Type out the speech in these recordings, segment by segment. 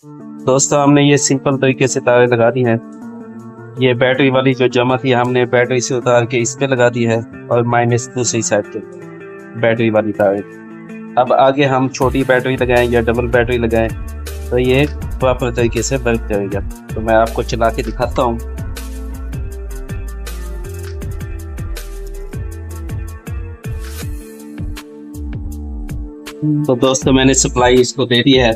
दोस्तों हमने ये सिंपल तरीके से तारें लगा दी हैं। ये बैटरी वाली जो जमा थी हमने बैटरी से उतार के इस पे लगा दी है और माइनस दूसरी साइड पे बैटरी वाली तारें। अब आगे हम छोटी बैटरी लगाएं या डबल बैटरी लगाएं तो ये प्रॉपर तरीके से वर्क करेगा। तो मैं आपको चला के दिखाता हूँ। तो दोस्तों मैंने सप्लाई इसको दे दी है।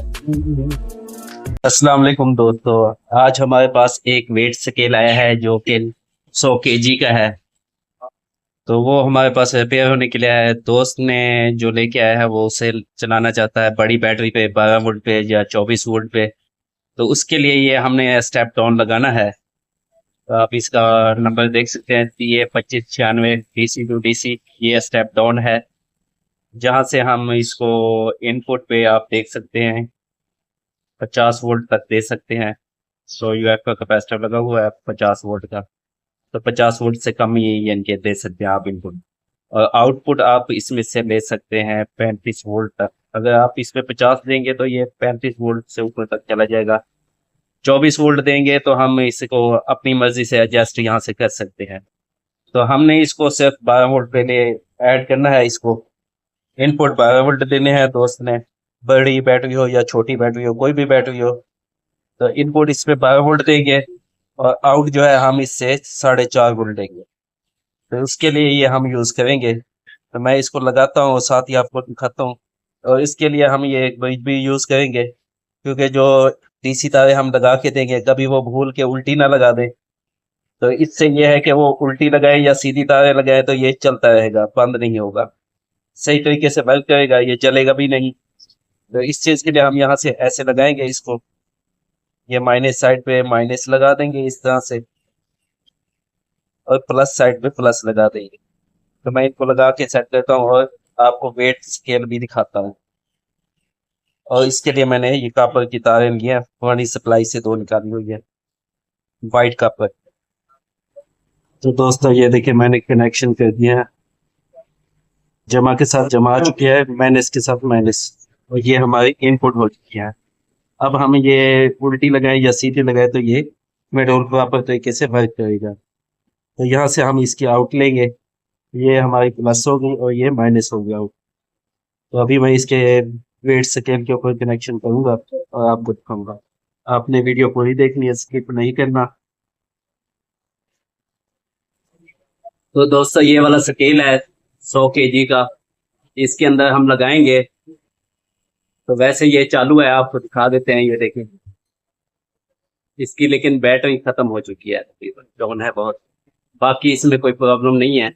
अस्सलाम वालेकुम दोस्तों, आज हमारे पास एक वेट स्केल आया है जो कि 100 kg का है। तो वो हमारे पास रिपेयर होने के लिए आया है। दोस्त ने जो लेके आया है वो उसे चलाना चाहता है बड़ी बैटरी पे 12 वोल्ट पे या 24 वोल्ट पे। तो उसके लिए ये हमने स्टेप डाउन लगाना है। तो आप इसका नंबर देख सकते हैं, ये 2596 DC टू DC ये स्टेप डाउन है। जहाँ से हम इसको इनपुट पे आप देख सकते हैं 50 वोल्ट तक दे सकते हैं। सो यूएफ का कैपेसिटर लगा हुआ है 50 वोल्ट का। तो 50 वोल्ट से कम ये यानी कि दे सकते हैं आप इनपुट। और आउटपुट आप इसमें से ले सकते हैं 35 वोल्ट तक। अगर आप इसमें 50 देंगे तो ये 35 वोल्ट से ऊपर तक चला जाएगा। 24 वोल्ट देंगे तो हम इसको अपनी मर्जी से एडजस्ट यहाँ से कर सकते हैं। तो हमने इसको सिर्फ 12 वोल्ट पे लिए ऐड करना है। इसको इनपुट 12 वोल्ट देने हैं दोस्त ने। बड़ी बैटरी हो या छोटी बैटरी हो, कोई भी बैटरी हो, तो इनपुट इसमें 12 वोल्ट देंगे और आउट जो है हम इससे 4.5 वोल्ट देंगे। तो उसके लिए ये हम यूज करेंगे। तो मैं इसको लगाता हूँ और साथ ही आपको दिखाता हूँ। और इसके लिए हम ये एक ब्रिज भी यूज करेंगे, क्योंकि जो DC तारे हम लगा के देंगे कभी वो भूल के उल्टी ना लगा दे। तो इससे ये है कि वो उल्टी लगाए या सीधी तारे लगाए तो ये चलता रहेगा, बंद नहीं होगा, सही तरीके से वर्क करेगा, ये जलेगा भी नहीं। तो इस चीज के लिए हम यहाँ से ऐसे लगाएंगे इसको। ये माइनस साइड पे माइनस लगा देंगे इस तरह से और प्लस साइड पे प्लस लगा देंगे। तो मैं इनको लगा के सेट करता हूँ और आपको वेट स्केल भी दिखाता हूँ। और इसके लिए मैंने ये कॉपर की तारें ली है, पुरानी सप्लाई से दो निकाली हुई है, वाइट कॉपर। तो दोस्तों ये देखिए मैंने कनेक्शन कर दिया है, जमा के साथ जमा आ चुकी है, माइनस के साथ माइनस, और ये हमारी इनपुट हो चुकी है। अब हम ये उल्टी लगाए या सीधी लगाए तो ये मेडोल प्रॉपर तरीके से वर्क करेगा। तो यहाँ से हम इसकी आउट लेंगे, ये हमारी प्लस हो गई और ये माइनस हो गया आउट। तो अभी मैं इसके वेट स्केल के ऊपर कनेक्शन करूंगा और आपको दिखाऊंगा। आपने वीडियो पूरी देखनी है, स्किप नहीं करना। तो दोस्तों ये वाला स्केल है 100 kg का, इसके अंदर हम लगाएंगे। तो वैसे ये चालू है, आपको दिखा देते हैं, ये देखें इसकी लेकिन बैटरी खत्म हो चुकी है, तकरीबन डाउन है बहुत। बाकी इसमें कोई प्रॉब्लम नहीं है।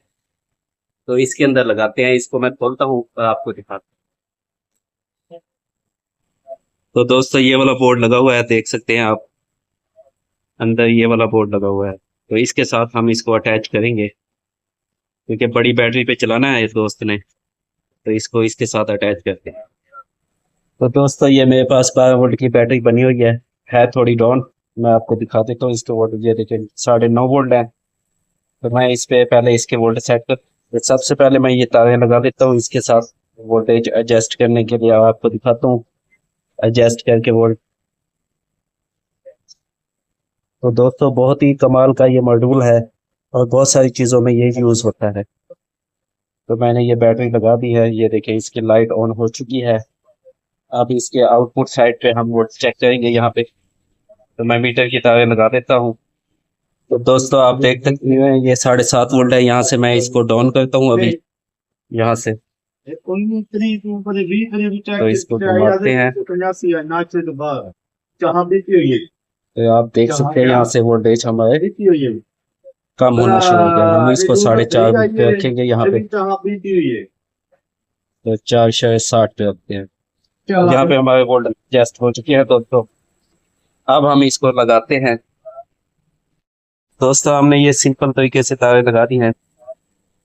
तो इसके अंदर लगाते हैं, इसको मैं खोलता हूँ और आपको दिखाता हूँ। तो दोस्तों ये वाला बोर्ड लगा हुआ है, देख सकते हैं आप, अंदर ये वाला बोर्ड लगा हुआ है। तो इसके साथ हम इसको अटैच करेंगे, क्योंकि बड़ी बैटरी पे चलाना है इस दोस्त ने। तो इसको इसके साथ अटैच करते हैं। तो दोस्तों ये मेरे पास 12 वोल्ट की बैटरी बनी हुई है थोड़ी डाउन। मैं आपको दिखा देता हूँ इसके वोल्ट, ये देखिए 9.5 वोल्ट है। तो मैं इस पे पहले इसके वोल्ट सेट कर, तो सबसे पहले मैं ये तारें लगा देता हूँ इसके साथ वोल्टेज एडजस्ट करने के लिए, आपको दिखाता हूँ एडजस्ट करके वोल्ट। तो दोस्तों बहुत ही कमाल का ये मॉड्यूल है और बहुत सारी चीज़ों में ये यूज़ होता है। तो मैंने ये बैटरी लगा दी है, ये देखिए इसकी लाइट ऑन हो चुकी है। अब इसके आउटपुट साइड पे हम वोल्ट चेक करेंगे यहाँ पे। तो मैं मीटर की तारें लगा देता हूँ। तो दोस्तों आप देख सकते हैं ये 7.5 वोल्ट है। यहाँ से मैं इसको डाउन करता हूँ अभी, यहाँ से। तो इसको घुमाते हैं तो आप देख सकते हैं यहाँ से वोल्टेज हमारे कम होना शुरू हो गया। हम इसको 4.5 पे रखेंगे यहाँ पे, तो 460 पे रखते हैं। यहाँ पे हमारे वोल्ट एडजस्ट हो चुकी है दोस्तों। अब हम इसको लगाते हैं। दोस्तों हमने ये सिंपल तरीके से तारें लगा दी हैं।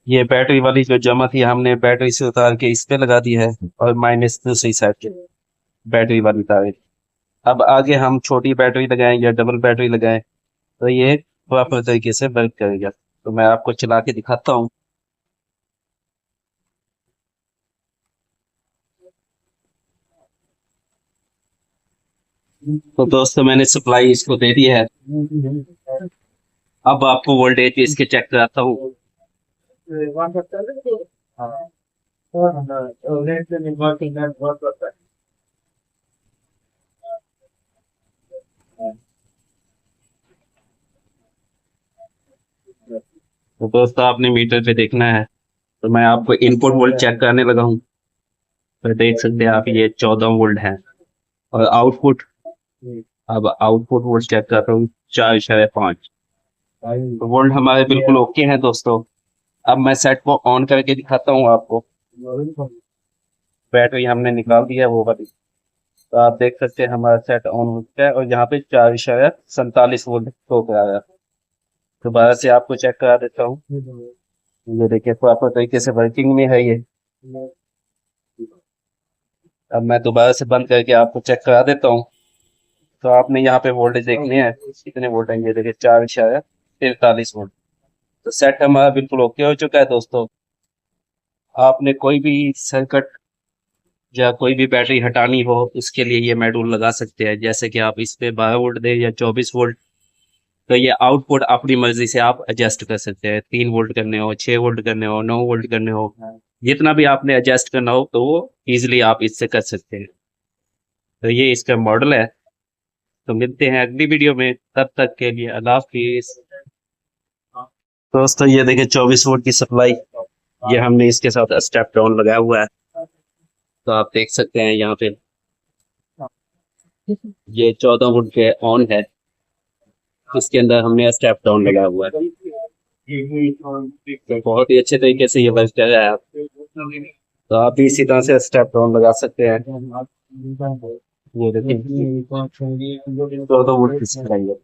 ये बैटरी वाली जो जमा थी हमने बैटरी से उतार के इस पे लगा दी है और माइनस दूसरी साइड के बैटरी वाली तारें। अब आगे हम छोटी बैटरी लगाएं या डबल बैटरी लगाएं तो ये प्रॉपर तरीके से वर्क करेगा। तो मैं आपको चला के दिखाता हूँ। तो दोस्तों मैंने सप्लाई इसको दे दी है। अब आपको वोल्टेज इसके चेक कराता हूँ। तो दोस्तों आपने मीटर पे देखना है, तो मैं आपको इनपुट वोल्ट चेक करने लगा हूँ। तो देख सकते हैं आप, ये 14 वोल्ट है। और आउटपुट, अब आउटपुट वोल्ट चेक कर रहा हूँ 4.5। तो वोल्ट हमारे बिल्कुल ओके हैं दोस्तों। अब मैं सेट को ऑन करके दिखाता हूँ आपको। बैटरी हमने निकाल दिया है वो वाली। तो आप देख सकते हैं हमारा सेट ऑन हो चुका है, और यहाँ पे 4.47 वोल्ट शो करा रहा है। दोबारा से आपको चेक करा देता हूँ। ये देखिए प्रॉपर तरीके से वर्किंग में है ये। अब मैं दोबारा से बंद करके आपको चेक करा देता हूँ। तो आपने यहाँ पे वोल्टेज देखने हैं कितने वोल्ट हैं। ये देखिए 4.43 वोल्ट। तो सेट हमारा बिल्कुल ओके हो चुका है दोस्तों। आपने कोई भी सर्किट या कोई भी बैटरी हटानी हो, इसके लिए ये मॉड्यूल लगा सकते हैं। जैसे कि आप इस पे 12 वोल्ट दे या 24 वोल्ट, तो ये आउटपुट अपनी मर्जी से आप एडजस्ट कर सकते हैं। 3 वोल्ट करने हो, 6 वोल्ट करने हो, 9 वोल्ट करने हो, जितना भी आपने एडजस्ट करना हो तो वो इजिली आप इससे कर सकते हैं। तो ये इसका मॉडल है। तो मिलते हैं अगली वीडियो में, तब तक के लिए अल्लाह हाफिज। दोस्तों ये देखिए 24 वोल्ट की सप्लाई, ये हमने इसके साथ स्टेप डाउन लगाया हुआ है। तो आप देख सकते हैं यहाँ पे ये 14 वोल्ट के ऑन है। इसके अंदर हमने स्टेप डाउन लगाया हुआ है। तो बहुत ही अच्छे तरीके से ये वर्क कर रहा है। आप तो आप भी इसी तरह से स्टेप डाउन लगा सकते हैं। ये देखिए 14 वोल्ट की सप्लाई है।